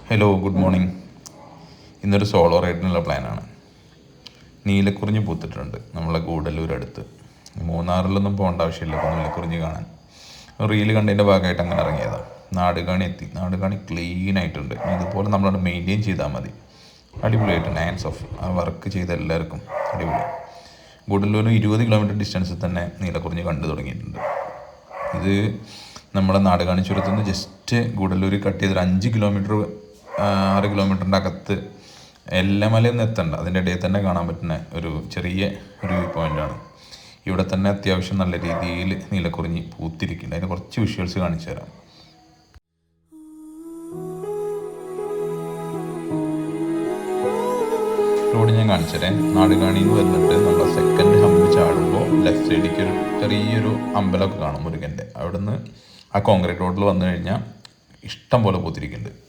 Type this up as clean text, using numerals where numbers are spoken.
Hello, good morning. ഇന്നൊരു solo റൈഡിനുള്ള പ്ലാനാണ്. നീലക്കുറിഞ്ഞി പൂത്തിട്ടുണ്ട് നമ്മളെ ഗൂഡല്ലൂർ അടുത്ത്. മൂന്നാറിലൊന്നും പോകേണ്ട ആവശ്യമില്ല ഇപ്പോൾ നീലക്കുറിഞ്ഞി കാണാൻ. റീല് കണ്ടതിൻ്റെ ഭാഗമായിട്ട് അങ്ങനെ ഇറങ്ങിയതാണ്. നാടുകാണി എത്തി. നാടുകാണി ക്ലീൻ ആയിട്ടുണ്ട്. ഇതുപോലെ നമ്മളത് മെയിൻറ്റെയിൻ ചെയ്താൽ മതി. അടിപൊളിയായിട്ടുണ്ട്. Hands of. ആ വർക്ക് ചെയ്ത എല്ലാവർക്കും അടിപൊളി. ഗൂഡല്ലൂരിന് 20 കിലോമീറ്റർ ഡിസ്റ്റൻസിൽ തന്നെ നീലക്കുറിഞ്ഞി കണ്ടു തുടങ്ങിയിട്ടുണ്ട്. ഇത് നമ്മുടെ നാടുകാണി ചുരത്തു നിന്ന് ജസ്റ്റ് ഗൂഡല്ലൂർ കട്ട് ചെയ്തൊരു 5 കിലോമീറ്റർ 6 കിലോമീറ്ററിൻ്റെ അകത്ത് എല്ലമലയൊന്നും എത്തണ്ട, അതിൻ്റെ ഇടയിൽ തന്നെ കാണാൻ പറ്റുന്ന ഒരു ചെറിയ ഒരു വ്യൂ പോയിൻ്റാണ്. ഇവിടെ തന്നെ അത്യാവശ്യം നല്ല രീതിയിൽ നീലക്കുറിഞ്ഞി പൂത്തിരിക്കുന്നുണ്ട്. അതിന് കുറച്ച് വിഷ്വൽസ് കാണിച്ചു തരാം. റോഡ് ഞാൻ കാണിച്ചുതരാം. നാടുകാണിന്ന് വന്നിട്ട് നമ്മൾ സെക്കൻഡ് ഹമ്പ് ചാടുമ്പോൾ ലെഫ്റ്റ് സൈഡിലേക്ക് ഒരു ചെറിയൊരു അമ്പലമൊക്കെ കാണും മുരുകൻ്റെ. അവിടുന്ന് ആ കോൺക്രീറ്റ് റോഡിൽ വന്നു കഴിഞ്ഞാൽ ഇഷ്ടം പോലെ പൂത്തിരിക്കുന്നുണ്ട്.